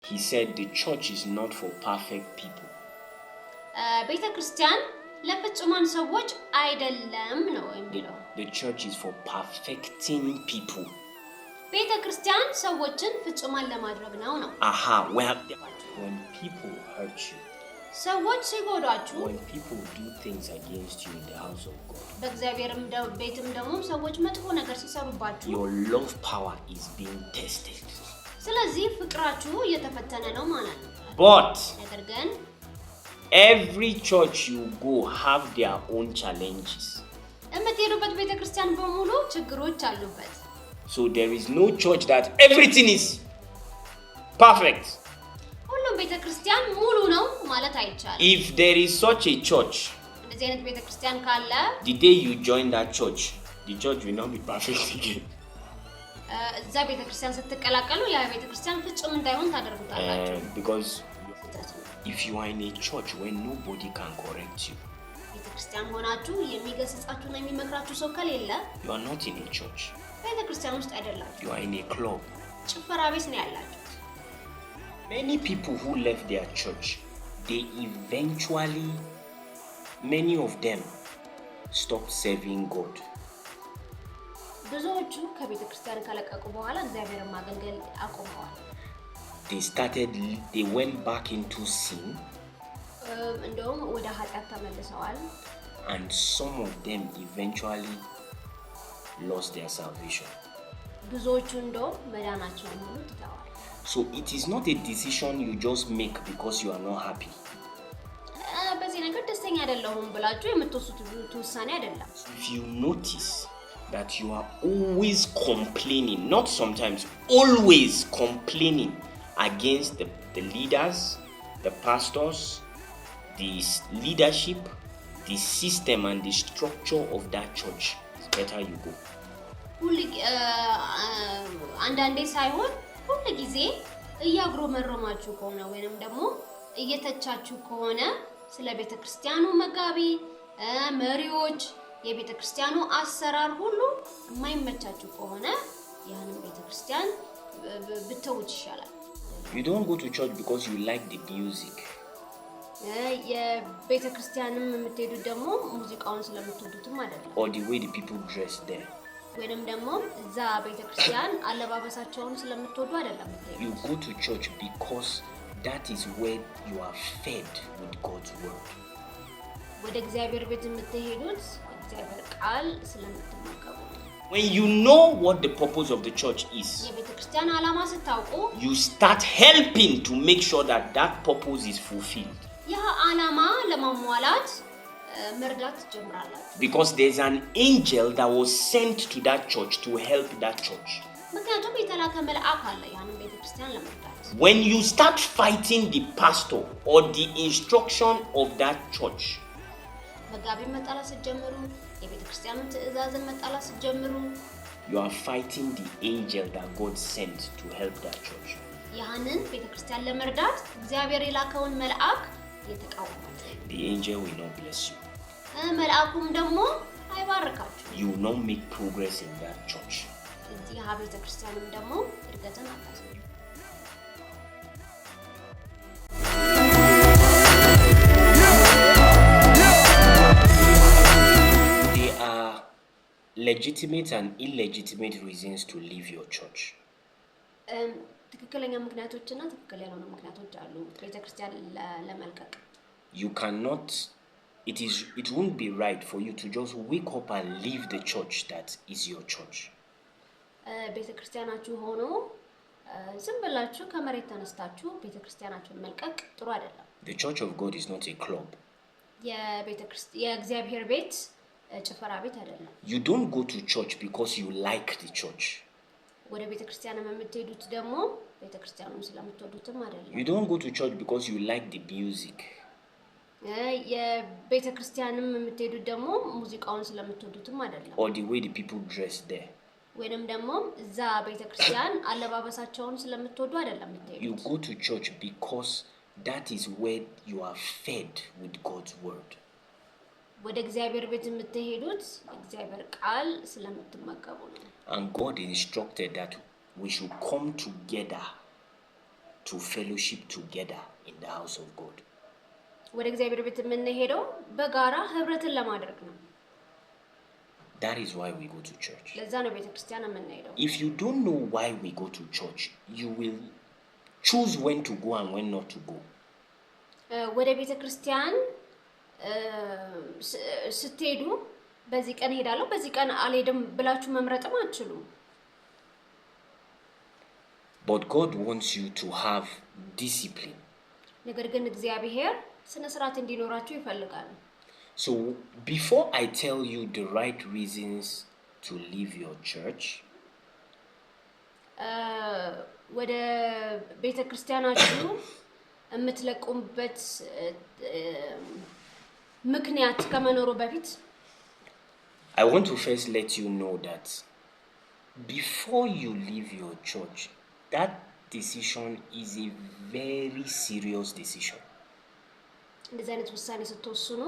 He said the church is not for perfect people. ቤተ ክርስቲያን ለፍጹማን ሰዎች አይደለም ነው የሚለው። The church is for perfecting people. ቤተ ክርስቲያን ሰዎችን ፍጹማን ለማድረግ ነው ነው። When people hurt you, ሰዎች ሲጎዳችሁ, when people do things against you in the house of God, በእግዚአብሔርም ቤትም ደግሞ ሰዎች መጥፎ ነገር ሲሰሩባችሁ, your love power is being tested. ስለዚህ ፍቅራችሁ እየተፈተነ ነው ማለት ነው። But ነገር ግን every church you go have their own challenges. የምትሄዱበት ቤተ ክርስቲያን በሙሉ ችግሮች አሉበት። So there is no church that everything is perfect. ሁሉም ቤተ ክርስቲያን ሙሉ ነው ማለት አይቻልም። If there is such a church, እንደዚህ አይነት ቤተ ክርስቲያን ካለ, the day you join that church, the church will not be perfect again. እዛ ቤተ ክርስቲያን ስትቀላቀሉ ያ ቤተ ክርስቲያን ፍጹም እንዳይሆን ታደርጉታላችሁ። Because if you are in a church where nobody can correct you, ቤተ ክርስቲያን ሆናችሁ የሚገስጻችሁና የሚመክራችሁ ሰው ከሌለ, you are not in a church. ቤተ ክርስቲያን ውስጥ አይደላችሁ። You are in a club. ጭፈራ ቤት ነው ያላችሁት። Many people who left their church, they eventually, many of them, stopped serving God. ብዙዎቹ ከቤተ ክርስቲያን ከለቀቁ በኋላ እግዚአብሔርን ማገልገል አቆመዋል። They went back into sin. እንደውም ወደ ኃጢአት ተመልሰዋል. And some of them eventually lost their salvation. ብዙዎቹ እንደውም መዳናቸውን ሁሉ ትተዋል። So it is not a decision you just make because you are not happy. በዚህ ነገር ደስተኛ አይደለሁም ብላችሁ የምትወስኑት ውሳኔ አይደለም። If you notice that you are always complaining, not sometimes, always complaining against the leaders, the pastors, the leadership, the system and the structure of that church, it's better you go. አንዳንዴ ሳይሆን ሁሉ ጊዜ እያጉረመረማችሁ ከሆነ ወይንም ደግሞ እየተቻችሁ ከሆነ ስለ ቤተ ክርስቲያኑ መጋቢ፣ መሪዎች፣ የቤተ ክርስቲያኑ አሰራር ሁሉ የማይመቻችሁ ከሆነ ያንን ቤተ ክርስቲያን ብትተውት ይሻላል። You don't go to church because you like the music. የቤተ ክርስቲያንም የምትሄዱት ደግሞ ሙዚቃውን ስለምትወዱትም አይደለም። Or the way the people dress there. ወይንም ደግሞ እዛ ቤተ ክርስቲያን አለባበሳቸውን ስለምትወዱ አይደለም። You go to church because that is where you are fed with God's word. ወደ እግዚአብሔር ቤት የምትሄዱት እግዚአብሔር ቃል ስለምትመገቡ። When you know what the purpose of the church is, የቤተ ክርስቲያን ዓላማ ስታውቁ, you start helping to make sure that that purpose is fulfilled. ያ ዓላማ ለማሟላት መርዳት ጀምራላችሁ። Because there's an angel that was sent to that church to help that church. ምክንያቱም የተላከ መልአክ አለ ያንን ቤተ ክርስቲያን ለመርዳት። When you start fighting the pastor or the instruction of that church, መጋቢ መጣላት ስትጀምሩ፣ የቤተ ክርስቲያኑን ትእዛዝን መጣላት ስትጀምሩ, you are fighting the angel that God sent to help that church. ያንን ቤተ ክርስቲያን ለመርዳት እግዚአብሔር የላከውን መልአክ የተቃወማችሁ። The angel will not bless you. መልአኩም ደግሞ አይባርካችሁ። You will not make progress in that church. እዚህ ቤተ ክርስቲያንም ደግሞ እድገትን አታሳዩ። There are legitimate and illegitimate reasons to leave your church. ትክክለኛ ምክንያቶችና ትክክል ያልሆኑ ምክንያቶች አሉ ቤተ ክርስቲያን ለመልቀቅ። You cannot, it won't be right for you to just wake up and leave the church that is your church. ቤተ ክርስቲያናችሁ ሆኖ ዝም ብላችሁ ከመሬት ተነስታችሁ ቤተ ክርስቲያናችሁን መልቀቅ ጥሩ አይደለም። The church of God is not a club. የእግዚአብሔር ቤት ጭፈራ ቤት አይደለም። You don't go to church because you like the church. ወደ ቤተ ክርስቲያን የምትሄዱት ደግሞ ቤተ ክርስቲያኑን ስለምትወዱትም አይደለም። You don't go to church because you like the music. የቤተ ክርስቲያንም የምትሄዱት ደግሞ ሙዚቃውን ስለምትወዱትም አይደለም። Or the way the people dress there. ወይንም ደግሞ እዛ ቤተ ክርስቲያን አለባበሳቸውን ስለምትወዱ አይደለም የምትሄዱት። You go to church because that is where you are fed with God's word. ወደ እግዚአብሔር ቤት የምትሄዱት እግዚአብሔር ቃል ስለምትመገቡ ነው። And God instructed that we should come together to fellowship together in the house of God. ወደ እግዚአብሔር ቤት የምንሄደው በጋራ ህብረትን ለማድረግ ነው። That is why we go to church. ለዛ ነው ቤተክርስቲያን የምንሄደው። If you don't know why we go to church, you will choose when to go and when not to go. ወደ ቤተክርስቲያን ስትሄዱ በዚህ ቀን ሄዳለሁ በዚህ ቀን አልሄድም ብላችሁ መምረጥም አትችሉም። But God wants you to have discipline. ነገር ግን እግዚአብሔር ስነ ስርዓት እንዲኖራችሁ ይፈልጋል። So before I tell you the right reasons to leave your church, ወደ ቤተክርስቲያናችሁ የምትለቁበት ምክንያት ከመኖሩ በፊት I want to first let you know that before you leave your church, that decision is a very serious decision. እንደዚህ አይነት ውሳኔ ስትወስኑ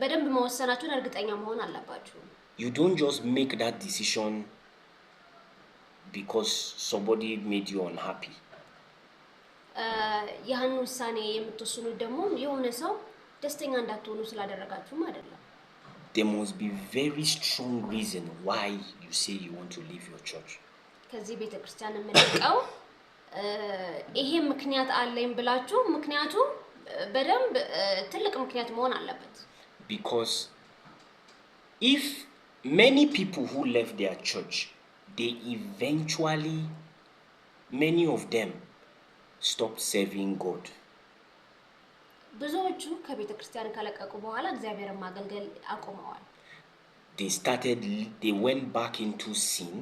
በደንብ መወሰናችሁን እርግጠኛ መሆን አለባችሁ። You don't just make that decision because somebody made you unhappy. ያን ውሳኔ የምትወስኑት ደግሞ የሆነ ሰው ደስተኛ እንዳትሆኑ ስላደረጋችሁ አይደለም። There must be very strong reason why you say you want to leave your church. ከዚህ ቤተክርስቲያን የምንቀው ይሄ ምክንያት አለኝ ብላችሁ ምክንያቱ በደንብ ትልቅ ምክንያት መሆን አለበት። Because if many people who left their church, they eventually, many of them stopped serving God. ብዙዎቹ ከቤተክርስቲያን ከለቀቁ በኋላ እግዚአብሔርን ማገልገል አቆመዋል። They went back into sin.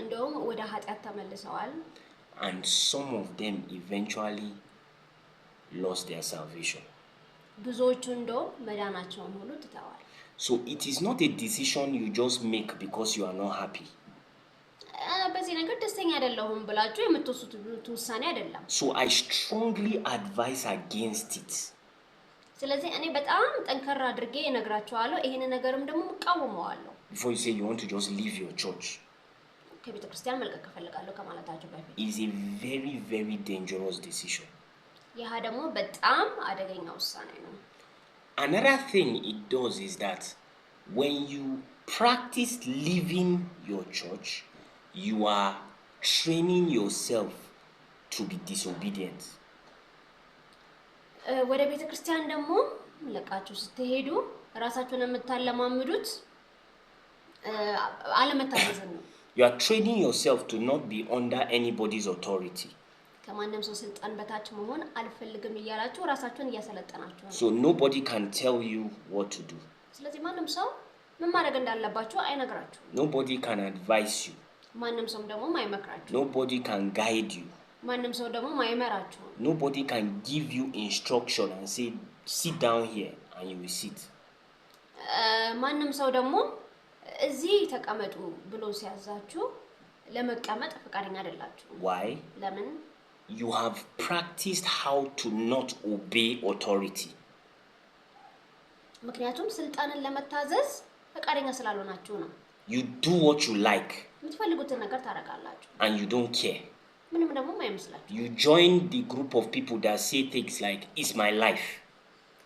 እንደውም ወደ ኃጢአት ተመልሰዋል። And some of them eventually lost their salvation. ብዙዎቹ እንደውም መዳናቸውን ሁሉ ትተዋል። So it is not a decision you just make because you are not happy. በዚህ ነገር ደስተኛ አይደለሁም ብላችሁ የምትወስኑት ውሳኔ አይደለም። So I strongly advise against it. ስለዚህ እኔ በጣም ጠንከራ አድርጌ እነግራችኋለሁ ይሄን ነገርም ደግሞ እቃወመዋለሁ። Before you say you want to just leave your church, ከቤተክርስቲያን መልቀቅ እፈልጋለሁ ከማለታችሁ በፊት is a very, very dangerous decision. ያ ደግሞ በጣም አደገኛ ውሳኔ ነው። Another thing it does is that when you practice leaving your church, you are training yourself to be disobedient. ወደ ቤተክርስቲያን ደግሞ ለቃችሁ ስትሄዱ ራሳችሁን የምታለማምዱት አለመታዘዝን ነው። You are training yourself to not be under anybody's authority. ከማንም ሰው ስልጣን በታች መሆን አልፈልግም እያላችሁ ራሳችሁን እያሰለጠናችሁ ነው። So nobody can tell you what to do. ስለዚህ ማንም ሰው ምን ማድረግ እንዳለባችሁ አይነግራችሁም። Nobody can advise you. ማንም ሰው ደግሞ ማይመክራችሁ። Nobody can guide you. ማንም ሰው ደግሞ ማይመራችሁ። Nobody can give you instruction and say sit down here and you will sit. ማንም ሰው ደግሞ እዚህ ተቀመጡ ብሎ ሲያዛችሁ ለመቀመጥ ፈቃደኛ አይደላችሁ። Why? ለምን? You have practiced how to not obey authority. ምክንያቱም ስልጣንን ለመታዘዝ ፈቃደኛ ስላልሆናችሁ ነው። You do what you like. የምትፈልጉትን ነገር ታደርጋላችሁ። And you don't care. ምንም ደግሞ አይመስላችሁ። You join the group of people that say things like it's my life.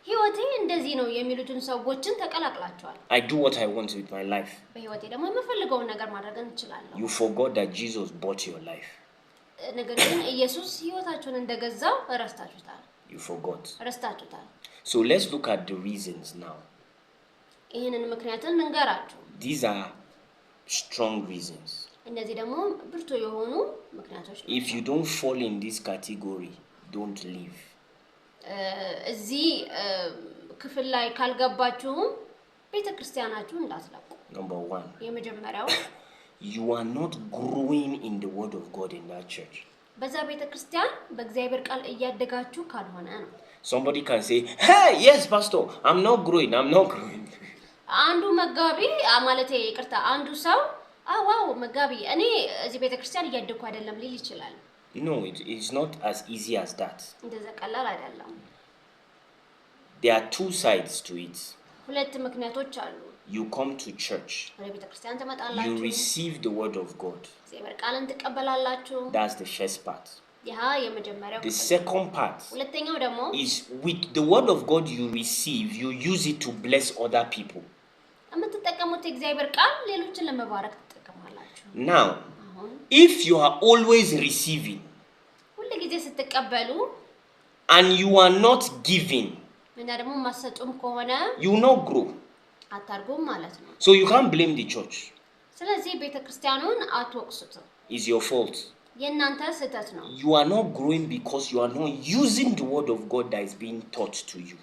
ህይወቴ እንደዚህ ነው የሚሉትን ሰዎችን ተቀላቅላችኋል። I do what I want with my life. በህይወቴ ደግሞ የምፈልገውን ነገር ማድረግ እንችላለሁ። You forgot that Jesus bought your life. ነገር ግን ኢየሱስ ህይወታችሁን እንደገዛው ረስታችሁታል። You forgot. ረስታችሁታል። So let's look at the reasons now. ይሄንን ምክንያትን እንገራችሁ። These are strong reasons. እነዚህ ደግሞ ብርቱ የሆኑ ምክንያቶች ናቸው። If you don't fall in this category, don't leave. እዚህ ክፍል ላይ ካልገባችሁም ቤተክርስቲያናችሁ እንዳትለቁ። Number 1. የመጀመሪያው You are not growing in the word of God in that church. በዛ ቤተክርስቲያን በእግዚአብሔር ቃል እያደጋችሁ ካልሆነ ነው። Somebody can say, "Hey, yes, pastor, I'm not growing. አንዱ መጋቢ ማለት ይቅርታ አንዱ ሰው ዋው መጋቢ እኔ እዚህ ቤተክርስቲያን እያደግኩ አይደለም ሊል ይችላል። No, it's not as easy as that. እንደዛ ቀላል አይደለም። There are two sides to it. ሁለት ምክንያቶች አሉ። you come to church. You receive the word of God. That's the first part. The second part is with the word of God you receive, you use it to bless other people. Now, if you are always receiving and you are not giving, you will not grow. So you can't blame the church. It's your fault. You are not growing because you are not using the word of God that is being taught to you.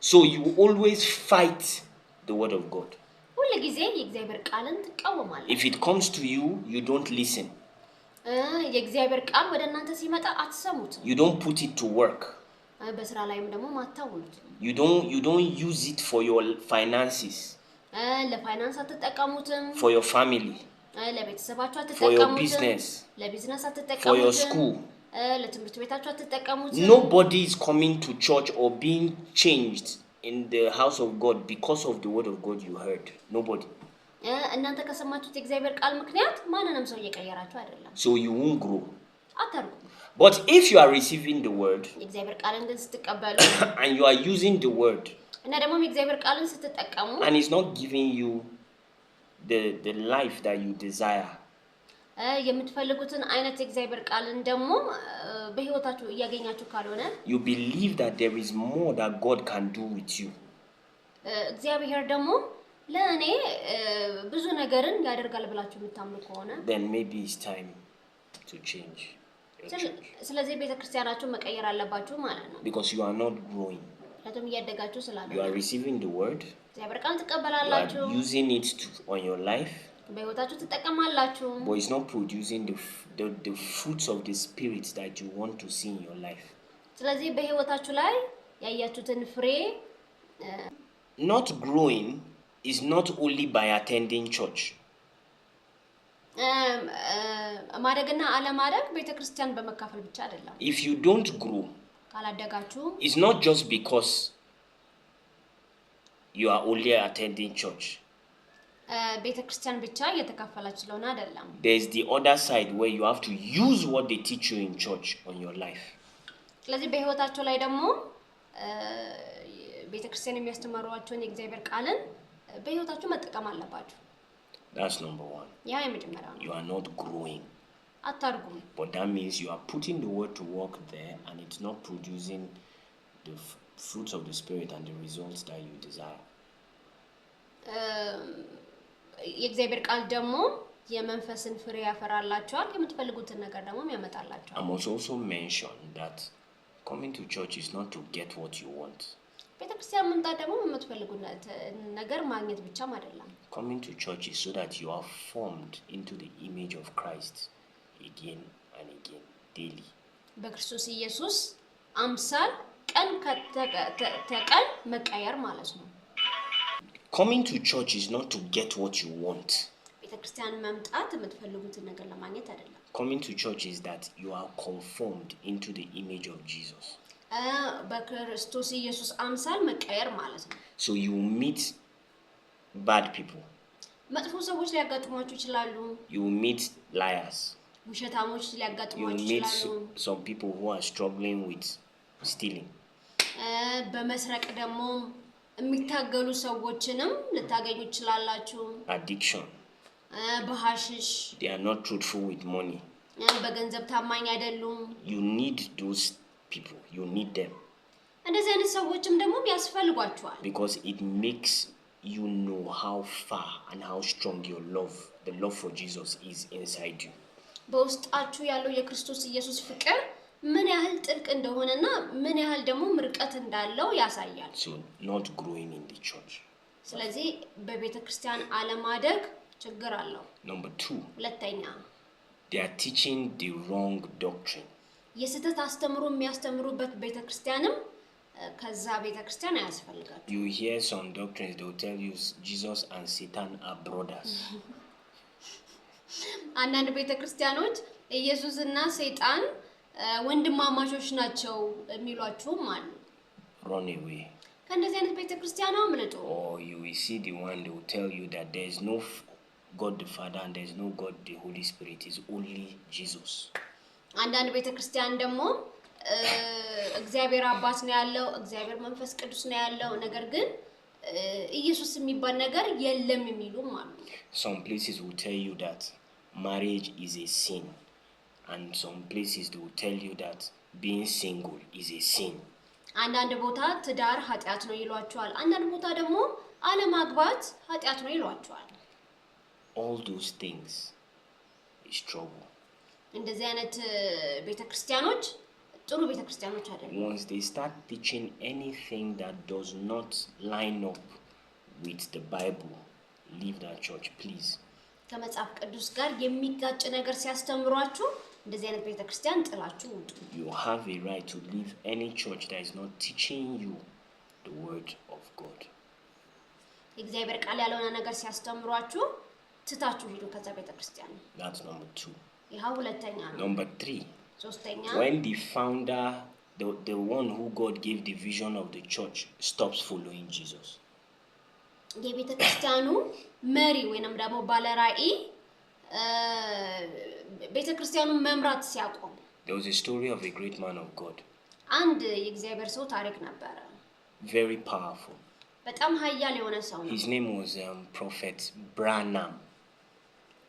So you always fight the word of God. If it comes to you, you don't listen. You don't put it to work. You don't use it for your finances, for your family, for your business, for your school. Nobody is coming to church or being changed in the house of God because of the word of God you heard. Nobody. So you won't grow. But if you are receiving the word and you are using the word and it's not giving you the life that you desire, you believe that there is more that God can do with you. Then maybe it's time to change. Because you are not growing. You are receiving the word. You are using it on your life. But it's not producing the fruits of the spirit that you want to see in your life. Not growing is not only by attending church. If you don't grow, it's not just because you are only attending church. There's the other side where you have to use what they teach you in church on your life. That's number one. You are not growing. But that means you are putting the word to work there and it's not producing the fruits of the spirit and the results that you desire. I must also mention that coming to church is not to get what you want. Coming to church is so that you are formed into the image of Christ again and again, daily. Coming to church is not to get what you want. Coming to church is that you are conformed into the image of Jesus. So you meet bad people. You meet liars. You meet some people who are struggling with stealing. Addiction. They are not truthful with money. You need those people. You need them. Because it makes you know how far and how strong your love, the love for Jesus, is inside you. So not growing in the church. Number two, they are teaching the wrong doctrine. You hear some doctrines, they will tell you Jesus and Satan are brothers. ወንድማማቾች ናቸው የሚሏችሁም አሉ። Run away. ከእንደዚህ አይነት ቤተክርስቲያን አምልጡ። Or you will see the one they will tell you that there is no God the Father and there is no God the Holy Spirit, is only Jesus. አንዳንድ ቤተክርስቲያን ደግሞ እግዚአብሔር አባት ነው ያለው፣ እግዚአብሔር መንፈስ ቅዱስ ነው ያለው፣ ነገር ግን ኢየሱስ የሚባል ነገር የለም የሚሉም አሉ። Some places will tell you that marriage is a sin, and some places they will tell you that being single is a sin. አንዳንድ ቦታ ትዳር ኃጢአት ነው ይሏቸዋል፣ አንዳንድ ቦታ ደግሞ አለማግባት ኃጢአት ነው ይሏቸዋል። All those things is trouble. እንደዚህ አይነት ቤተክርስቲያኖች ጥሩ ቤተክርስቲያኖች አይደሉም። Once they start teaching anything that does not line up with the Bible, leave that church, please. ከመጽሐፍ ቅዱስ ጋር የሚጋጭ ነገር ሲያስተምሯችሁ እንደዚህ አይነት ቤተክርስቲያን ጥላችሁ ውጡ። You have a right to leave any church that is not teaching you the word of God. እግዚአብሔር ቃል ያለውን ነገር ሲያስተምሯችሁ ትታችሁ ሂዱ ከዛ ቤተክርስቲያን። That's number 2. ይሄው ሁለተኛ ነው። Number 3. ሶስተኛ When the founder, the one who God gave the vision of the church, stops following Jesus. የቤተክርስቲያኑ መሪ ወይንም ደግሞ ባለራዕይ ቤተክርስቲያኑን መምራት ሲያቆም። There was a story of a great man of God. አንድ የእግዚአብሔር ሰው ታሪክ ነበረ። Very powerful. በጣም ኃያል የሆነ ሰው ነው። His name was Prophet Branham.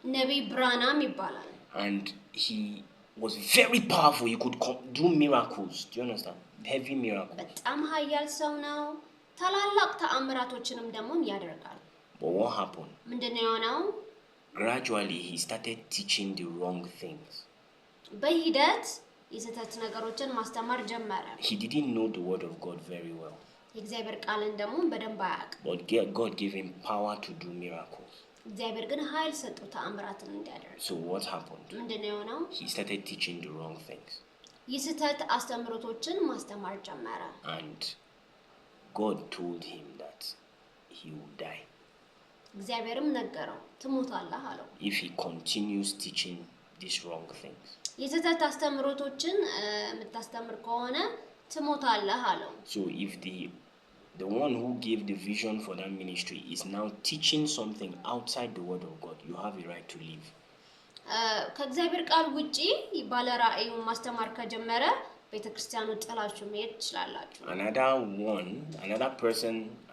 ነብይ ብራናም ይባላል። And he was very powerful. He could do miracles. Do you understand? Heavy miracles. በጣም ኃያል ሰው ነው። ታላላቅ ተአምራቶችንም ደግሞ ያደርጋል። But what happened? ምንድነው የሆነው? Gradually he started teaching the wrong things. በሂደት የስተት ነገሮችን ማስተማር ጀመረ። He didn't know the word of God very well. የእግዚአብሔር ቃልን ደግሞ በደንብ አያውቅም። But God gave him power to do miracles. እግዚአብሔር ግን ኃይል ሰጠው ተአምራትን እንዲያደርግ። So what happened? ምንድነው የሆነው? He started teaching the wrong things. የስተት አስተምሮቶችን ማስተማር ጀመረ። And God told him that he would die. እግዚአብሔርም ነገረው ትሞታለህ አለው። If he continues teaching these wrong things. የስተት አስተምሮቶችን የምታስተምር ከሆነ ትሞታለህ አለው። So if the one who gave the vision for that ministry is now teaching something outside the word of God, you have a right to leave. ከእግዚአብሔር ቃል ውጪ ባለራዕዩን ማስተማር ከጀመረ ቤተክርስቲያኑ ጥላችሁ መሄድ ትችላላችሁ።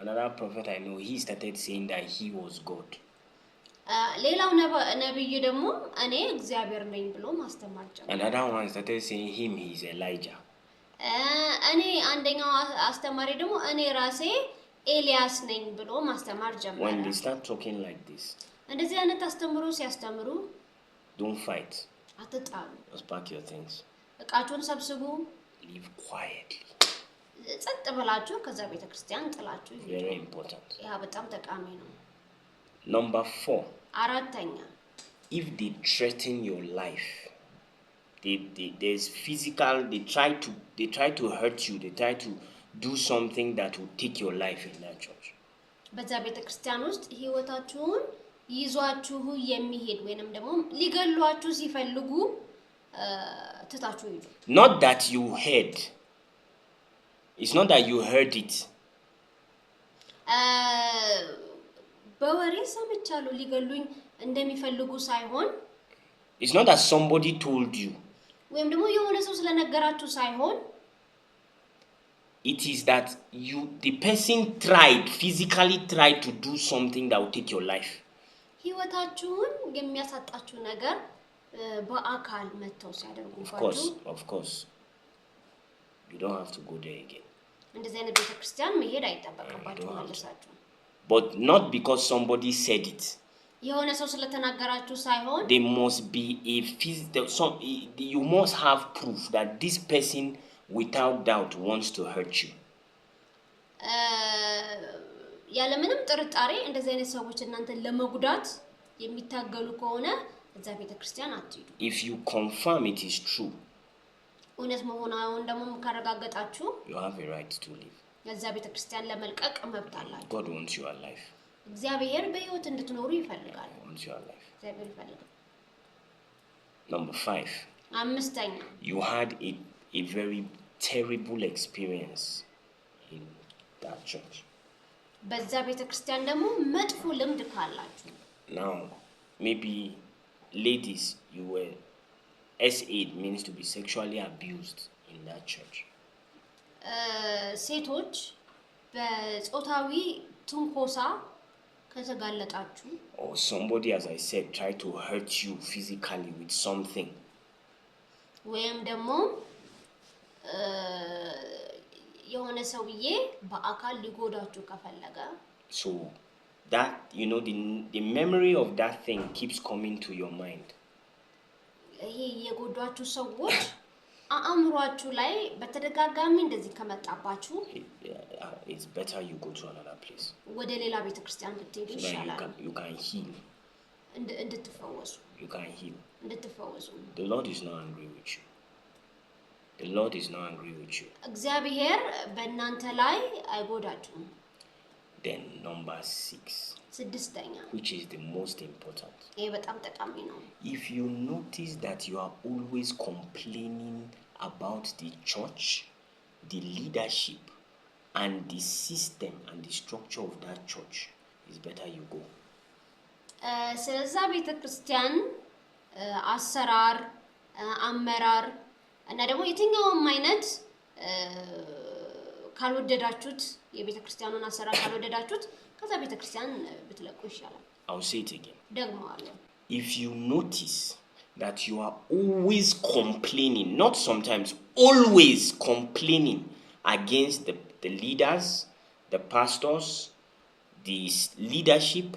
Another prophet I know, he started saying that he was God. ሌላው ነብይ ደግሞ እኔ እግዚአብሔር ነኝ ብሎ ማስተማር ጀመረ። Another one started saying he is Elijah. እኔ አንደኛው አስተማሪ ደግሞ እኔ ራሴ ኤልያስ ነኝ ብሎ ማስተማር ጀመረ። When they start talking like this, እንደዚህ አይነት አስተምሮ ሲያስተምሩ don't fight. አትጣሉ። Just pack your things. እቃችሁን ሰብስቡ። Live quietly. ጸጥ ብላችሁ ከዛ ቤተክርስቲያን ጥላችሁ ይሄዱ። Very important. ያ በጣም ጠቃሚ ነው። Number 4. አራተኛ If they threaten your life, there's physical, they try to hurt you, they try to do something that will take your life in that church. በዛ ቤተክርስቲያን ውስጥ ህይወታችሁን ይዟችሁ የሚሄድ ወይንም ደግሞ ሊገሏችሁ ሲፈልጉ ትታችሁ ሂዱ። Not that you heard. It's not that you heard it. በወሬ ሰምቻለሁ ሊገሉኝ እንደሚፈልጉ ሳይሆን It's not that somebody told you. ወይም ደግሞ የሆነ ሰው ስለነገራችሁ ሳይሆን It is that the person physically tried to do something that will take your life. ህይወታችሁን የሚያሳጣችሁ ነገር በአካል መተው ሲያደርጉባችሁ Of course. You don't have to go there again. እንደዚህ አይነት ቤተክርስቲያን መሄድ አይጠበቅባችሁ መልሳችሁ። But not because somebody said it. የሆነ ሰው ስለተናገራችሁ ሳይሆን There must be you must have proof that this person without doubt wants to hurt you. ያለምንም ጥርጣሬ እንደዚህ አይነት ሰዎች እናንተን ለመጉዳት የሚታገሉ ከሆነ እዛ ቤተክርስቲያን አትሄዱ። If you confirm it is true, እውነት መሆኑን ደግሞ ካረጋገጣችሁ you have a right to leave. እዛ ቤተክርስቲያን ለመልቀቅ መብት አላችሁ። God wants you alive. እግዚአብሔር በህይወት እንድትኖሩ ይፈልጋል። He wants you alive. እግዚአብሔር ይፈልጋል። Number 5. አምስተኛ you had a very terrible experience in that church. በዛ ቤተክርስቲያን ደግሞ መጥፎ ልምድ ካላችሁ Now, maybe ladies, you were S8 means to be sexually abused in that church. ሴቶች በጾታዊ ትንኮሳ ከተጋለጣችሁ Or somebody, as I said, tried to hurt you physically with something. ወይም ደግሞ የሆነ ሰውዬ በአካል ሊጎዳችሁ ከፈለገ So that, the memory of that thing keeps coming to your mind. ይሄ የጎዳችሁ ሰዎች አእምሯችሁ ላይ በተደጋጋሚ እንደዚህ ከመጣባችሁ It's better you go to another place. ወደ ሌላ ቤተክርስቲያን ብትሄዱ So that ይሻላል። you can heal. እንድትፈወሱ You can heal. እንድትፈወሱ The Lord is not angry with you. The Lord is not angry with you. እግዚአብሔር በእናንተ ላይ አይጎዳችሁም። Then number 6, ስድስተኛ which is the most important. ይሄ በጣም ጠቃሚ ነው። If you notice that you are always complaining about the church, the leadership, and the system and the structure of that church, it's better you go. ስለዛ ቤተክርስቲያን አሰራር አመራር እና ደግሞ የትኛውም አይነት ካልወደዳችሁት የቤተክርስቲያኑን አሰራር ካልወደዳችሁት ከዛ ቤተክርስቲያን ብትለቁ ይሻላል። I'll say it again. ደግመዋለሁ። If you notice that you are always complaining, not sometimes, always complaining against the leaders, the pastors, the leadership,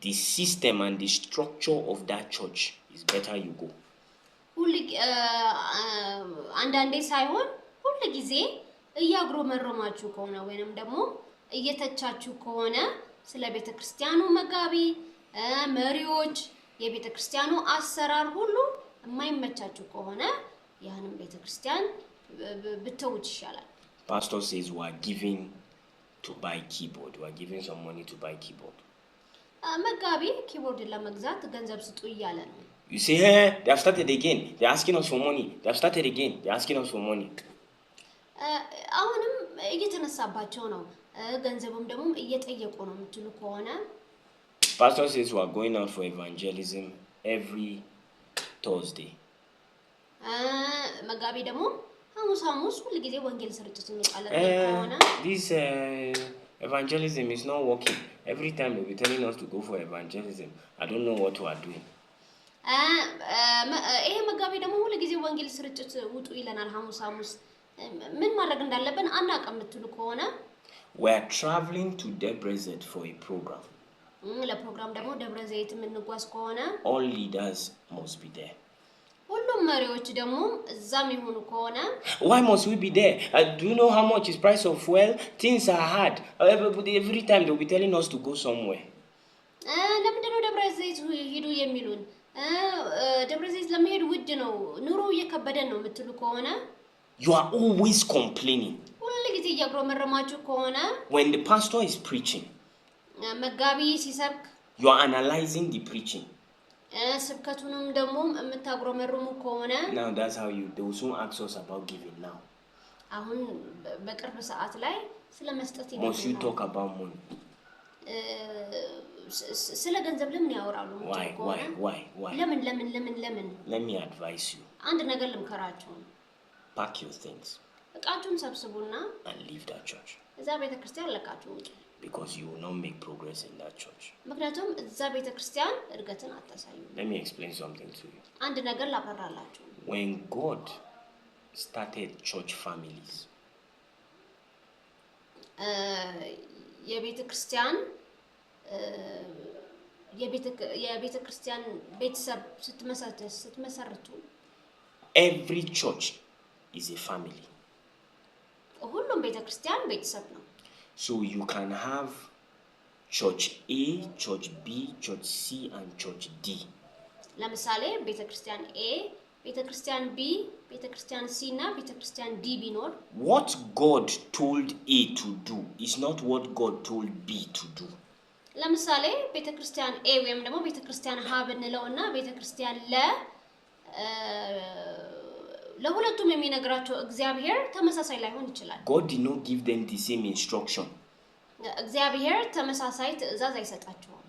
the system and the structure of that church, it's better you go. አንዳንዴ ሳይሆን ሁሉ ጊዜ እያጉረመረማችሁ ከሆነ ወይንም ደግሞ እየተቻችሁ ከሆነ ስለ ቤተክርስቲያኑ መጋቢ መሪዎች የቤተክርስቲያኑ አሰራር ሁሉ የማይመቻችሁ ከሆነ ያንን ቤተክርስቲያን ብትተውት ይሻላል። Pastor says we are giving to buy keyboard. We are giving some money to buy keyboard. መጋቢ ኪቦርድ ለመግዛት ገንዘብ ስጡ እያለ ነው። You say, hey, they have started again. They're asking us for money. They have started again. They're asking us for money. አሁንም እየተነሳባቸው ነው። ገንዘብም ደግሞ እየጠየቁ ነው የምትሉ ከሆነ Pastor says we are going out for evangelism every Thursday. መጋቢ ደግሞ ሐሙስ ሁሉ ጊዜ ወንጌል ስርጭት እንቃለን ከሆነ This evangelism is not working. Every time they'll be telling us to go for evangelism. I don't know what we are doing. ይሄ መጋቢ ደግሞ ሁሉ ጊዜ ወንጌል ስርጭት ውጡ ይለናል ሐሙስ ምን ማድረግ እንዳለብን አናውቅም የምትሉ ከሆነ We are traveling to Debrecen for a program. ለፕሮግራም ደግሞ ደብረ ዘይት የምንጓዝ ከሆነ All leaders must be there. ሁሉም መሪዎች ደግሞ እዛም ይሆኑ ከሆነ Why must we be there? Do you know how much is price of fuel? Things are hard. Every time they'll be telling us to go somewhere. ለምንድነው ደብረ ዘይት ሂዱ የሚሉን? ደብረ ዘይት ለመሄድ ውድ ነው፣ ኑሮ እየከበደን ነው የምትሉ ከሆነ You are always complaining. ሁሉ ጊዜ እያጉረመረማችሁ ከሆነ When the pastor is preaching, መጋቢ ሲሰብክ you are analyzing the preaching. ስብከቱንም ደግሞ የምታጉረመርሙ ከሆነ Now that's how they will soon ask us about giving now. አሁን በቅርብ ሰዓት ላይ ስለመስጠት ይላል። Must you talk about money? ስለ ገንዘብ ለምን ያወራሉ? Why? ለምን? Let me advise you. አንድ ነገር ልምከራችሁ። Pack your things. እቃችሁን ሰብስቡና and leave that church. እዛ ቤተክርስቲያን ለቃችሁ ውጡ። Because you will not make progress in that church. ምክንያቱም እዛ ቤተክርስቲያን እድገትን አታሳዩ። Let me explain something to you. አንድ ነገር ላብራራላችሁ። When God started church families, የቤተክርስቲያን ቤተሰብ ስትመሰርቱ every church is a family. ሁሉም ቤተክርስቲያን ቤተሰብ ነው። So you can have church A, church B, church C and church D. ለምሳሌ ቤተክርስቲያን A፣ ቤተክርስቲያን B፣ ቤተክርስቲያን C እና ቤተክርስቲያን D ቢኖር what God told A to do is not what God told B to do. ለምሳሌ ቤተክርስቲያን A ወይም ደግሞ ቤተክርስቲያን H ብንለውና ቤተክርስቲያን ለ ለሁለቱም የሚነግራቸው እግዚአብሔር ተመሳሳይ ላይሆን ይችላል። God did not give them the same instruction. እግዚአብሔር ተመሳሳይ ትእዛዝ አይሰጣቸውም።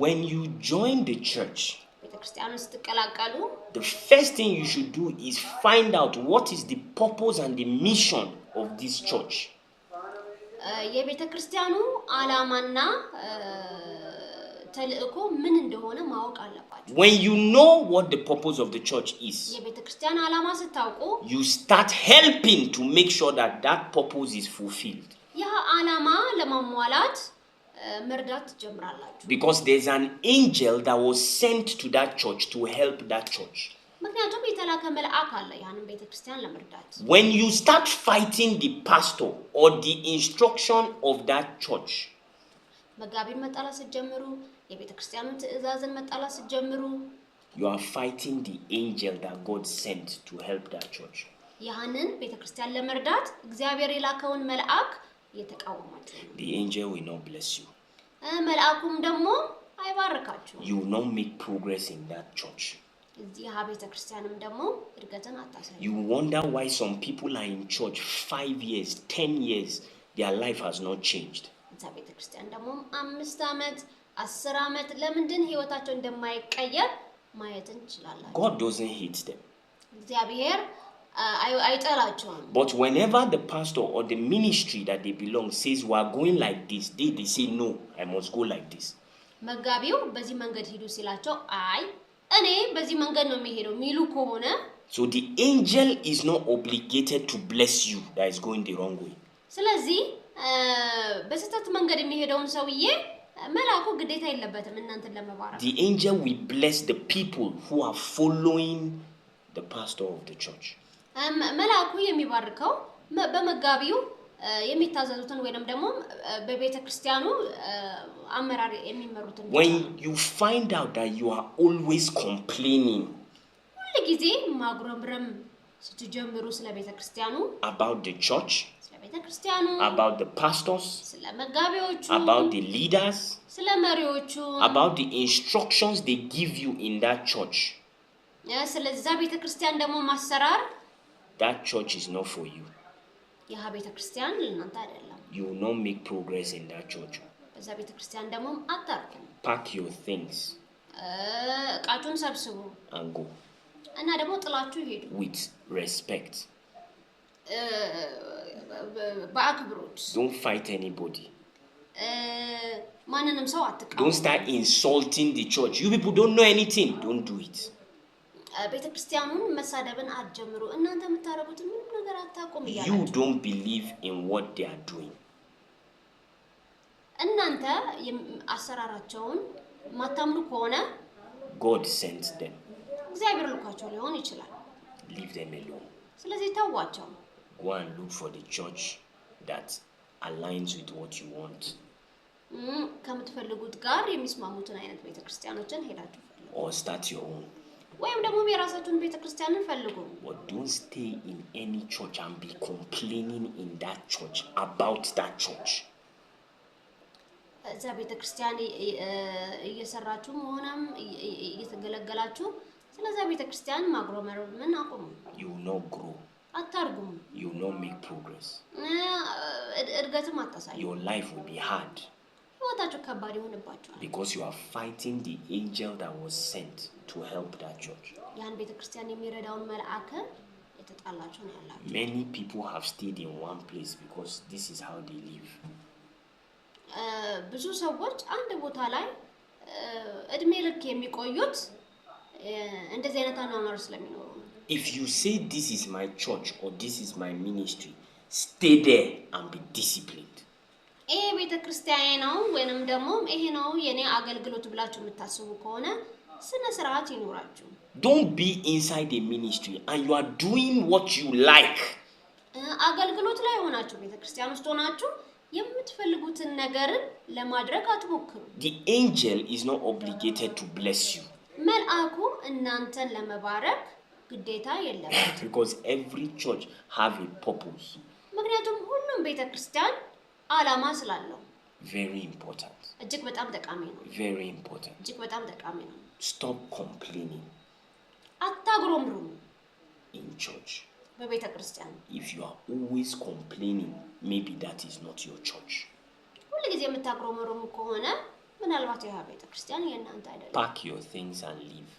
When you join the church, ቤተክርስቲያን ውስጥ ተቀላቀሉ the first thing you should do is find out what is the purpose and the mission of this church. የቤተክርስቲያኑ ዓላማና ተልእኮ ምን እንደሆነ ማወቅ አለባችሁ። When you know what the purpose of the church is, የቤተክርስቲያን ዓላማ ስታውቁ you start helping to make sure that that purpose is fulfilled. ያ ዓላማ ለማሟላት መርዳት ትጀምራላችሁ። Because there's an angel that was sent to that church to help that church. ምክንያቱም የተላከ መልአክ አለ ያንን ቤተክርስቲያን ለመርዳት። When you start fighting the pastor or the instruction of that church, መጋቢን መጣላት ስትጀምሩ የቤተክርስቲያኑን ትእዛዝን መጣላት ስትጀምሩ you are fighting the angel that God sent to help that church. ያንን ቤተክርስቲያን ለመርዳት እግዚአብሔር የላከውን መልአክ እየተቃወማችሁ። The angel will not bless you. መልአኩም ደግሞ አይባርካችሁም። You will not make progress in that church. እዚህ ቤተክርስቲያንም ደግሞ እድገትን አታሳዩ። You wonder why some people are in church 5 years, 10 years, their life has not changed. እዛ ቤተክርስቲያን ደግሞ 5 ዓመት 10 ዓመት ለምንድን ህይወታቸው እንደማይቀየር ማየት እንችላለን። God doesn't hate them. እግዚአብሔር አይጠላቸውም። But whenever the pastor or the ministry that they belong says we are going like this, they say no, I must go like this. መጋቢው በዚህ መንገድ ሂዱ ሲላቸው አይ እኔ በዚህ መንገድ ነው የሚሄደው ሚሉ ከሆነ So the angel is not obligated to bless you that is going the wrong way. ስለዚህ በስተት መንገድ የሚሄደውን ሰውዬ መልአኩ ግዴታ የለበትም እናንተን ለመባረክ። The angel will bless the people who are following the pastor of the church. መልአኩ የሚባርከው በመጋቢው የሚታዘዙትን ወይንም ደግሞ በቤተክርስቲያኑ አመራር የሚመሩትን። When you find out that you are always complaining ሁሉ ጊዜ ማጉረምረም ስትጀምሩ ስለ ቤተክርስቲያኑ about the church, ስለ ቤተክርስቲያኑ about the pastors, ስለ መጋቢዎቹ about the leaders, ስለ መሪዎቹ about the instructions they give you in that church, ስለዛ ቤተክርስቲያን ደግሞ ማሰራር that church is not for you. ያ ቤተክርስቲያን ለእናንተ አይደለም። You will not make progress in that church. በዛ ቤተክርስቲያን ደግሞ አታርፉም። Pack your things እቃችሁን ሰብስቡ and go እና ደግሞ ጥላችሁ ሄዱ with respect. በአክብሮት። Don't fight anybody. ማንንም ሰው አትቃወሙ። Don't start insulting the church. You people don't know anything. Don't do it. ቤተክርስቲያኑን መሳደብን አትጀምሩ። እናንተ የምታረጉት ምንም ነገር አታቆም ይላል። You don't believe in what they are doing. እናንተ አሰራራቸውን ማታምኑ ከሆነ God sent them. እግዚአብሔር ልኳቸው ሊሆን ይችላል። Leave them alone. ስለዚህ ተዋቸው። Go and look for the church that aligns with what you want. ከምትፈልጉት ጋር የሚስማሙትን አይነት ቤተክርስቲያኖችን ሄዳችሁ ፈልጉ። Or start your own. ወይም ደግሞ የራሳችሁን ቤተክርስቲያንን ፈልጉ። But don't stay in any church and be complaining in that church about that church. እዛ ቤተክርስቲያን እየሰራችሁ መሆንም እየተገለገላችሁ ስለዛ ቤተክርስቲያን ማጉረምረምን አቁሙ። You will not grow. አታርጉም። You will not make progress. እድገትም አታሳዩ። Your life will be hard. ህይወታችሁ ከባድ ይሆንባችኋል። Because you are fighting the angel that was sent to help that church. ያን ቤተክርስቲያን የሚረዳውን መልአክ የተጣላችሁ ነው ያላችሁ። Many people have stayed in one place because this is how they live. ብዙ ሰዎች አንድ ቦታ ላይ እድሜ ልክ የሚቆዩት እንደዚህ አይነት አኗኗር ስለሚኖሩ ነው። If you say this is my church or this is my ministry, stay there and be disciplined. ይሄ ቤተክርስቲያኔ ነው ወይንም ደግሞ ይሄ ነው የኔ አገልግሎት ብላችሁ የምታስቡ ከሆነ ስነ ስርዓት ይኖራችሁ። Don't be inside a ministry and you are doing what you like. አገልግሎት ላይ ሆናችሁ ቤተክርስቲያን ውስጥ ሆናችሁ የምትፈልጉትን ነገር ለማድረግ አትሞክሩ። The angel is not obligated to bless you. መልአኩ እናንተን ለመባረክ ግዴታ የለበትም። Because every church have a purpose. ምክንያቱም ሁሉም ቤተክርስቲያን ዓላማ ስላለው። Very important. እጅግ በጣም ጠቃሚ ነው። Very important. እጅግ በጣም ጠቃሚ ነው። Stop complaining. አታጉረምርሙ። አታግሮምሩም in church. በቤተ ክርስቲያን If you are always complaining, maybe that is not your church. ሁሉ ጊዜ የምታግሮምሩም ከሆነ ምናልባት ያ ቤተ ክርስቲያን የእናንተ አይደለም። Pack your things and leave.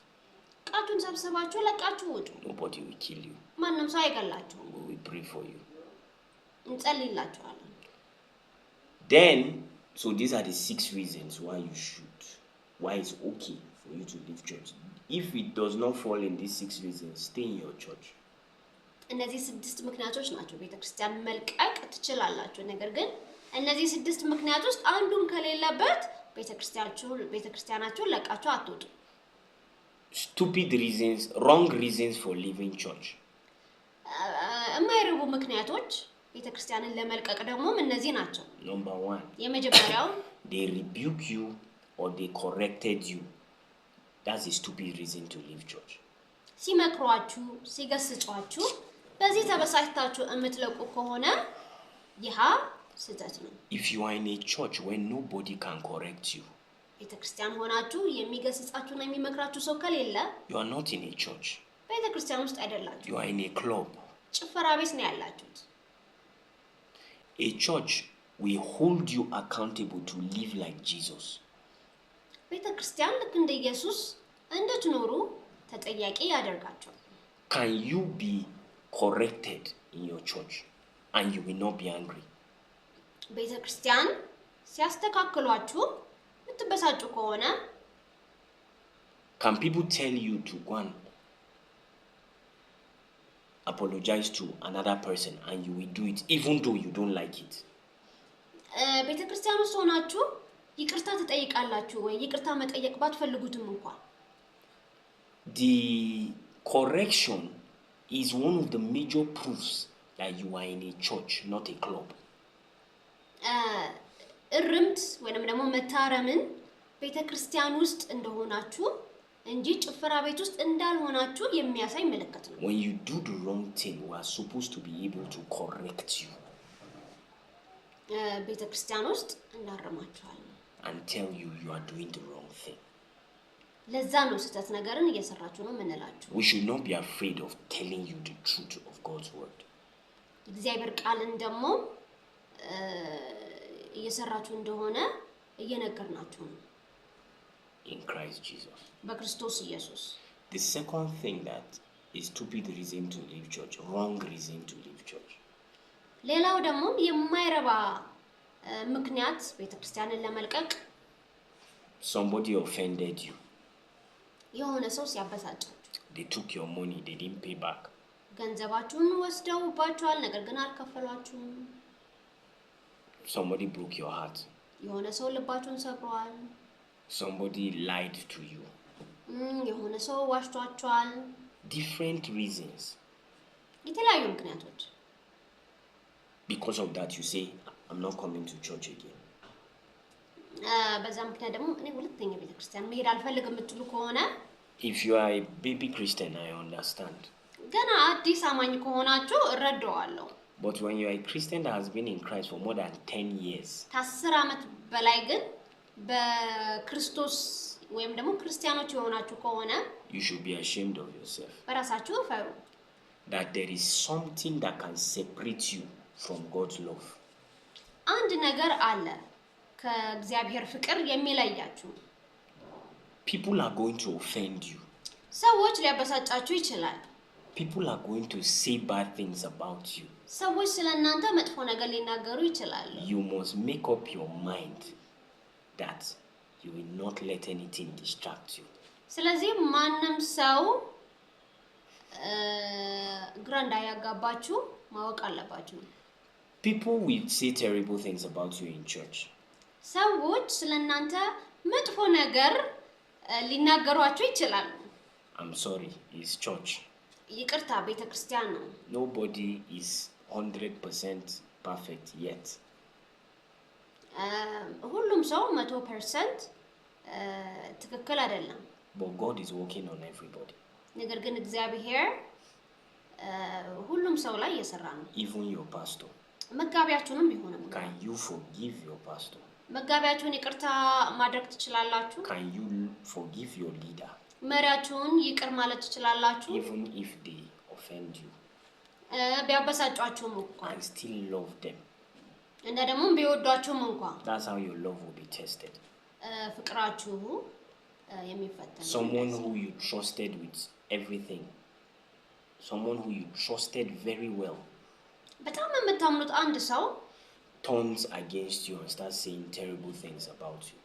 ቃቱን ሰብስባችሁ ለቃችሁ ውጡ። Nobody will kill you. ማንም ሰው አይገላችሁም። We will pray for you. እንጸልይላችኋለን። Then, so these are the 6 reasons why it's okay for you to leave church. If it does not fall in these 6 reasons, stay in your church. እነዚህ 6 ምክንያቶች ናቸው ቤተክርስቲያን መልቀቅ ትችላላችሁ። ነገር ግን እነዚህ 6 ምክንያት ውስጥ አንዱን ከሌለበት ቤተክርስቲያናችሁን ለቃችሁ አትወጡ። Stupid reasons, wrong reasons for leaving church. የማይረቡ ምክንያቶች ቤተክርስቲያንን ለመልቀቅ ደግሞ እነዚህ ናቸው። Number 1. የመጀመሪያው They rebuke you or they corrected you. That's a stupid reason to leave church. ሲመክሯችሁ ሲገስጿችሁ በዚህ ተበሳጭታችሁ እምትለቁ ከሆነ ይህ ስህተት ነው። If you are in a church where nobody can correct you, ቤተክርስቲያን ሆናችሁ የሚገስጻችሁና የሚመክራችሁ ሰው ከሌለ you are not in a church. ቤተክርስቲያን ውስጥ አይደላችሁ። You are in a club. ጭፈራ ቤት ነው ያላችሁት። A church will hold you accountable to live like Jesus. ቤተክርስቲያን ልክ እንደ ኢየሱስ እንድትኖሩ ተጠያቂ ያደርጋቸዋል። Can you be corrected in your church and you will not be angry? ቤተክርስቲያን ሲያስተካክሏችሁ ምትበሳጩ ከሆነ Can people tell you to go and apologize to another person and you will do it even though you don't like it? ቤተክርስቲያን ውስጥ ሆናችሁ ይቅርታ ትጠይቃላችሁ ወይ? ይቅርታ መጠየቅ ባትፈልጉትም እንኳን The correction is one of the major proofs that you are in a church, not a club. እርምት ወይንም ደግሞ መታረምን ቤተክርስቲያን ውስጥ እንደሆናችሁ እንጂ ጭፈራ ቤት ውስጥ እንዳልሆናችሁ የሚያሳይ ምልክት ነው። When you do the wrong thing, we are supposed to be able to correct you. ቤተክርስቲያን ውስጥ እናርማችኋለን and tell you you are doing the wrong thing. ለዛ ነው ስህተት ነገርን እየሰራችሁ ነው ምንላችሁ። We should not be afraid of telling you the truth of God's word. እግዚአብሔር ቃልን ደግሞ እየሰራችሁ እንደሆነ እየነገርናችሁ ነው። In Christ Jesus. በክርስቶስ ኢየሱስ። The second thing that is stupid reason to leave church, wrong reason to leave church. ሌላው ደግሞ የማይረባ ምክንያት ቤተክርስቲያንን ለመልቀቅ Somebody offended you. የሆነ ሰው ሲያበሳጫችሁ They took your money, they didn't pay back. ገንዘባችሁን ወስደውባችኋል ነገር ግን አልከፈሏችሁም። Somebody broke your heart. የሆነ ሰው ልባችሁን ሰብሯል። Somebody lied to you. የሆነ ሰው ዋሽቷችኋል። Different reasons. የተለያዩ ምክንያቶች Because of that you say, I'm not coming to church again. በዛ ምክንያት ደግሞ እኔ ሁለተኛ ቤተክርስቲያን መሄድ አልፈልግም የምትሉ ከሆነ If you are a baby Christian, I understand. ገና አዲስ አማኝ ከሆናችሁ እረዳዋለሁ። But when you are a Christian that has been in Christ for more than 10 years, ከ10 ዓመት በላይ ግን በክርስቶስ ወይም ደግሞ ክርስቲያኖች የሆናችሁ ከሆነ you should be ashamed of yourself. በራሳችሁ ፈሩ። That there is something that can separate you from God's love. አንድ ነገር አለ ከእግዚአብሔር ፍቅር የሚለያችሁ። People are going to offend you. ሰዎች ሊያበሳጫችሁ ይችላል። People are going to say bad things about you. ሰዎች ስለእናንተ መጥፎ ነገር ሊናገሩ ይችላሉ። You must make up your mind that you will not let anything distract you. ስለዚህ ማንም ሰው ግራ እንዳያጋባችሁ ማወቅ አለባችሁ። People will say terrible things about you in church. ሰዎች ስለእናንተ መጥፎ ነገር ሊናገሯችሁ ይችላሉ። I'm sorry, it's church. ይቅርታ ቤተክርስቲያን ነው። Nobody is 100% perfect yet. ሁሉም ሰው 100% ትክክል አይደለም። But God is working on everybody. ነገር ግን እግዚአብሔር ሁሉም ሰው ላይ እየሰራ ነው። Even your pastor. መጋቢያችሁንም ቢሆንም Can you forgive your pastor? መጋቢያችሁን ይቅርታ ማድረግ ትችላላችሁ? Can you forgive your leader? መሪያችሁን ይቅር ማለት ትችላላችሁ even if they offend you ቢያበሳጯችሁም እንኳን and still love them. እና ደግሞ ቢወዷችሁም እንኳን That's how your love will be tested. ፍቅራችሁ የሚፈተን Someone who you trusted with everything, someone who you trusted very well, በጣም የምታምኑት አንድ ሰው turns against you and starts saying terrible things about you.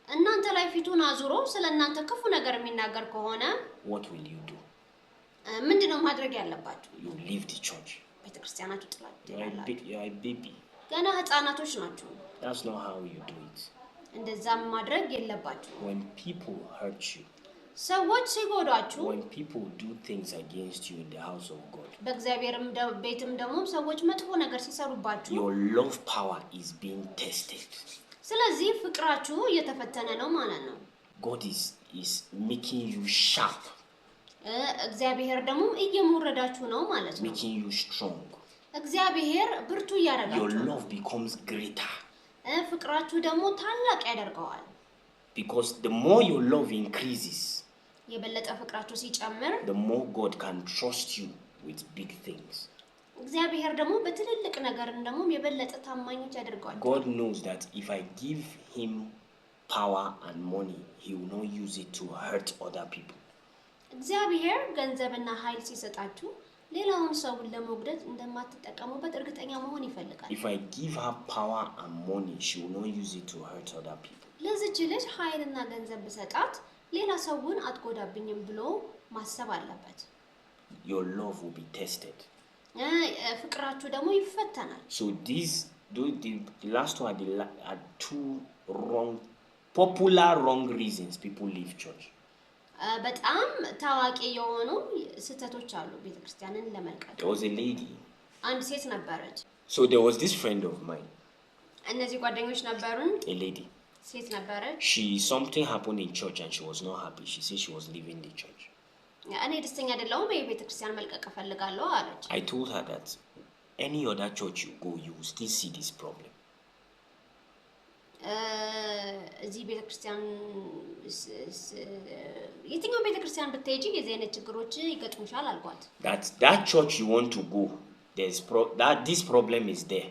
እናንተ ላይ ፊቱን አዙሮ ስለእናንተ ክፉ ነገር የሚናገር ከሆነ What will you do? ምንድነው ማድረግ ያለባችሁ? You leave the church. ቤተክርስቲያናችሁ ጥላችሁ You're a baby. ገና ህፃናቶች ናችሁ። That's not how you do it. እንደዛም ማድረግ የለባችሁ። When people hurt you, ሰዎች ሲጎዳችሁ when people do things against you in the house of God, በእግዚአብሔርም ቤትም ደግሞ ሰዎች መጥፎ ነገር ሲሰሩባችሁ your love power is being tested. ስለዚህ ፍቅራችሁ እየተፈተነ ነው ማለት ነው። God is making you sharp, እግዚአብሔር ደግሞ እየሞረዳችሁ ነው ማለት ነው። making you strong. እግዚአብሔር ብርቱ ያደርጋችሁ። Your love becomes greater. ፍቅራችሁ ደግሞ ታላቅ ያደርገዋል። Because the more your love increases, የበለጠ ፍቅራችሁ ሲጨምር the more God can trust you with big things. እግዚአብሔር ደግሞ በትልልቅ ነገር ደግሞ የበለጠ ታማኞች ያደርጋል። God knows that if I give him power and money, he will not use it to hurt other people. እግዚአብሔር ገንዘብና ኃይል ሲሰጣችሁ ሌላውን ሰው ለመጉዳት እንደማትጠቀሙበት እርግጠኛ መሆን ይፈልጋል። If I give her power and money, she will not use it to hurt other people. ለዚች ልጅ ኃይልና ገንዘብ በሰጣት ሌላ ሰውን አትጎዳብኝም ብሎ ማሰብ አለበት። Your love will be tested. ፍቅራችሁ ደግሞ ይፈተናል። So the last two are two popular wrong reasons people leave church. በጣም ታዋቂ የሆኑ ስህተቶች አሉ ቤተክርስቲያንን ለመልቀቅ። There was a lady. አንድ ሴት ነበረች። So there was this friend of mine. እነዚህ ጓደኞች ነበሩን። A lady. ሴት ነበረች። Something happened in church and she was not happy. She said she was leaving the church. እኔ ደስተኛ አይደለሁም ቤተክርስቲያን መልቀቅ እፈልጋለሁ አለች። I told her that any other church you go, you will still see this problem. እዚህ ቤተክርስቲያን የትኛው ቤተክርስቲያን ብትሄጂ የዚህ አይነት ችግሮች ይገጥሙሻል አልኳት። That church you want to go, this problem is there.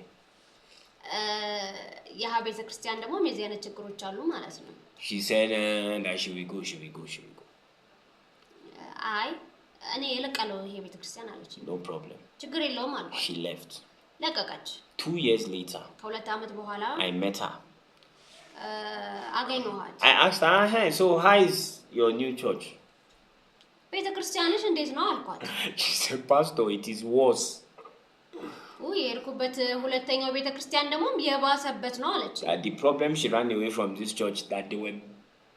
ያ ቤተክርስቲያን ደግሞ የዚህ አይነት ችግሮች አሉ ማለት ነው። She said that she will go. አይ እኔ እለቃለሁ ይሄ ቤተክርስቲያን አለች። No problem. ችግር የለውም አልኳት። She left. ለቀቀች። 2 years later, ከሁለት ዓመት በኋላ I met her. አገኘኋት። I asked her, "Hey, so how is your new church?" ቤተክርስቲያንሽ እንዴት ነው አልኳት። She said, "Pastor, it is worse." የሄድኩበት ሁለተኛው ቤተክርስቲያን ደግሞ የባሰበት ነው አለች። The problem she ran away from this church that there were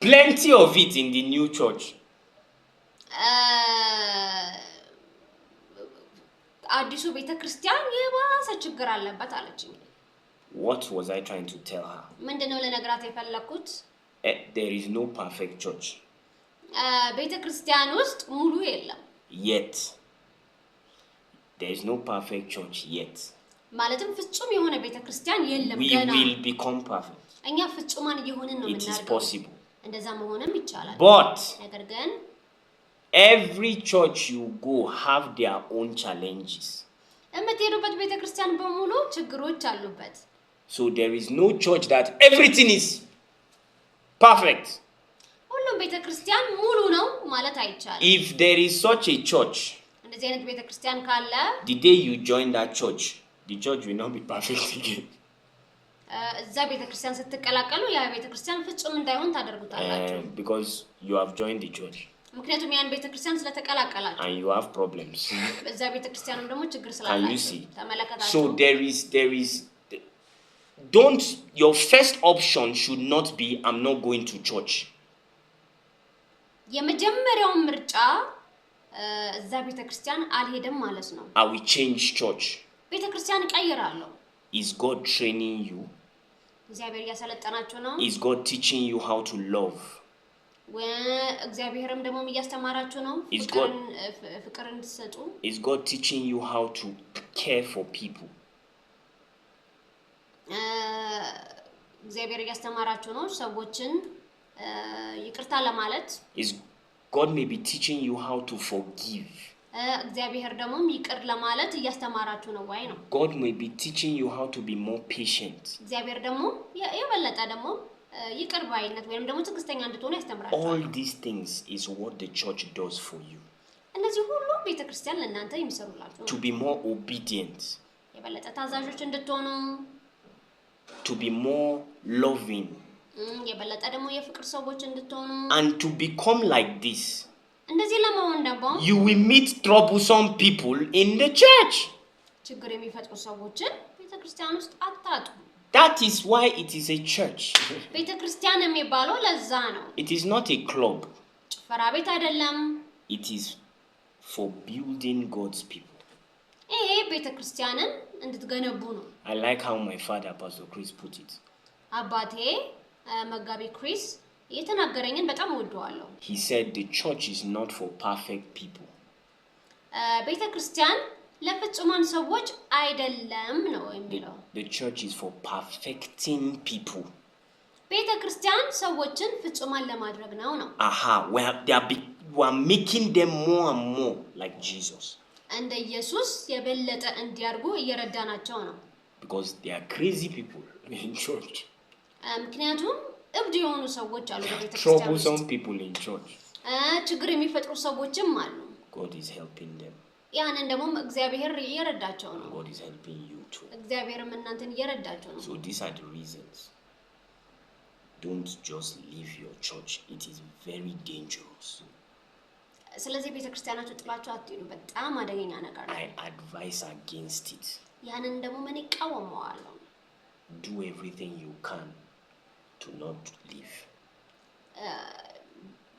plenty of it in the new church. አዲሱ ቤተክርስቲያን የባሰ ችግር አለበት አለችኝ። What was I trying to tell her? ምንድነው ለነግራት የፈለኩት? There is no perfect church. ቤተክርስቲያን ውስጥ ሙሉ የለም። Yet. There is no perfect church yet. ማለትም ፍጹም የሆነ ቤተክርስቲያን የለም ገና። We will become perfect. እኛ ፍጹማን እየሆንን ነው የምናደርገው። It is possible. እንደዛ መሆንም ይቻላል። But ነገር ግን every church you go have their own challenges. የምትሄዱበት ቤተክርስቲያን በሙሉ ችግሮች አሉበት። So there is no church that everything is perfect. ሁሉም ቤተክርስቲያን ሙሉ ነው ማለት አይቻልም። If there is such a church, እንደዚህ አይነት ቤተክርስቲያን ካለ the day you join that church, the church will not be perfect again. እዛ ቤተክርስቲያን ስትቀላቀሉ ያ ቤተክርስቲያን ፍጹም እንዳይሆን ታደርጉታላችሁ። Because you have joined the church. ምክንያቱም ያን ቤተክርስቲያን ስለተቀላቀላችሁ and you have problems. እዛ ቤተክርስቲያንም ደግሞ ችግር ስላላችሁ ተመለከታችሁ። So there is your first option should not be I'm not going to church. የመጀመሪያው ምርጫ እዛ ቤተክርስቲያን አልሄድም ማለት ነው። I will change church. ቤተክርስቲያን ቀይራለሁ። Is God training you? እግዚአብሔር ያሰለጠናችሁ ነው። Is God teaching you how to love? እግዚአብሔርም ደግሞ እያስተማራችሁ ነው ፍቅርን እንድትሰጡ። Is God teaching you how to care for people? እግዚአብሔር እያስተማራችሁ ነው ሰዎችን ይቅርታ ለማለት። God may be teaching you how to forgive. እግዚአብሔር ደግሞ ይቅር ለማለት እያስተማራችሁ ነው ወይ ነው። God may be teaching you how to be more patient. እግዚአብሔር ደግሞ የበለጠ ደግሞ ይቅር ባይነት ወይም ደግሞ ትዕግስተኛ እንድትሆኑ ያስተምራችኋል። All these things is what the church does for you. እነዚህ ሁሉ ቤተክርስቲያን ለእናንተ የሚሰሩላችሁ ነው። To be more obedient. የበለጠ ታዛዦች እንድትሆኑ. To be more loving. የበለጠ ደግሞ የፍቅር ሰዎች እንድትሆኑ. And to become like this. እንደዚህ ለመሆን ደግሞ you will meet troublesome people in the church. ችግር የሚፈጥሩ ሰዎችን ቤተክርስቲያን ውስጥ አታጡ. That is why it is a church. ቤተክርስቲያን የሚባለው ለዛ ነው. It is not a club. ጭፈራ ቤት አይደለም. It is for building God's people. ይሄ ቤተክርስቲያንን እንድትገነቡ ነው. I like how my father Pastor Chris put it. አባቴ መጋቢ ክሪስ የተናገረኝን በጣም ወደዋለሁ. He said the church is not for perfect people. ቤተክርስቲያን ለፍጹማን ሰዎች አይደለም ነው የሚለው. The church is for perfecting people. ቤተክርስቲያን ሰዎችን ፍጹማን ለማድረግ ነው ነው. We are making them more and more like Jesus. እንደ ኢየሱስ የበለጠ እንዲያርጉ እየረዳናቸው ነው. Because they are crazy people in church. ምክንያቱም እብድ የሆኑ ሰዎች አሉ በቤተክርስቲያን ውስጥ. Troublesome people in church. ችግር የሚፈጥሩ ሰዎችም አሉ. God is helping them. ያንን ደግሞ እግዚአብሔር እየረዳቸው ነው. God is helping you too. እግዚአብሔርም እናንተን እየረዳቸው ነው. So these are the reasons. Don't just leave your church. It is very dangerous. ስለዚህ ቤተክርስቲያናችሁ ጥላችሁ አትሄዱ. በጣም አደገኛ ነገር ነው. I advise against it. ያንን ደግሞ ምን ይቃወመዋለሁ? Do everything you can to not leave.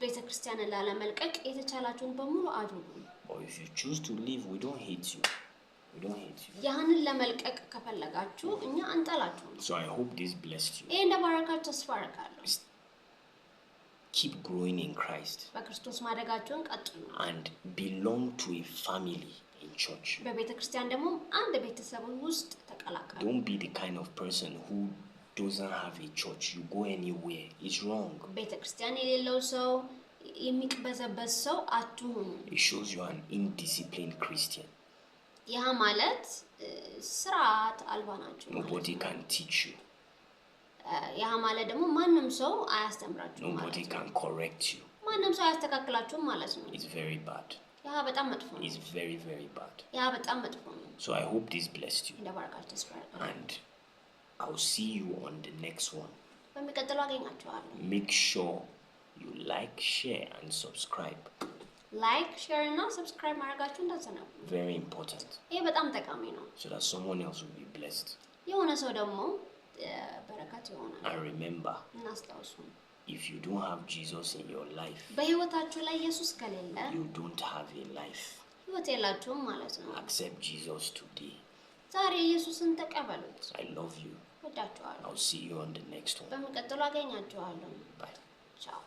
ቤተክርስቲያንን ላለመልቀቅ የተቻላችሁን በሙሉ አድርጉ. Or if you choose to leave, we don't hate you. We don't hate you. ያንን ለመልቀቅ ከፈለጋችሁ እኛ አንጠላችሁም. So I hope this blessed you. ይሄን እንደባረካችሁ ተስፋ አደርጋለሁ. Keep growing in Christ. በክርስቶስ ማደጋችሁን ቀጥሉ. And belong to a family in church. በቤተክርስቲያን ደግሞ አንድ ቤተሰብ ውስጥ ተቀላቀሉ. Don't be the kind of person who doesn't have a church. You go anywhere. It's wrong. ቤተክርስቲያን የሌለው ሰው የሚቅበዘበዝ ሰው አትሁኑ. It shows you are an indisciplined Christian. ያ ማለት ስርዓት አልባ ናችሁ. Nobody can teach you. ያ ማለት ደግሞ ማንም ሰው አያስተምራችሁም ማለት ነው. Nobody can correct you. ማንም ሰው አያስተካክላችሁም ማለት ነው. It's very bad. ያ በጣም መጥፎ ነው. It's very, very bad. ያ በጣም መጥፎ ነው. So I hope this blessed you. እንደባረካችሁ ተስፋ አደርጋለሁ. And I'll see you on the next one. በሚቀጥለው አገኛችኋለሁ. Make sure you like, share, and subscribe. Like, share, እና subscribe ማድረጋችሁ እንዳትዘነጉ. Very important. ይሄ በጣም ጠቃሚ ነው. So that someone else will be blessed. የሆነ ሰው ደግሞ በረከት ይሆናል. And remember, እናስታውሱ. if you don't have Jesus in your life, በህይወታችሁ ላይ ኢየሱስ ከሌለ you don't have a life. ህይወት የላችሁም ማለት ነው. Accept Jesus today. ዛሬ ኢየሱስን ተቀበሉት. I love you. ወዳችኋለሁ. I'll see you on the next one. በሚቀጥለው አገኛችኋለሁ. Bye. ቻው.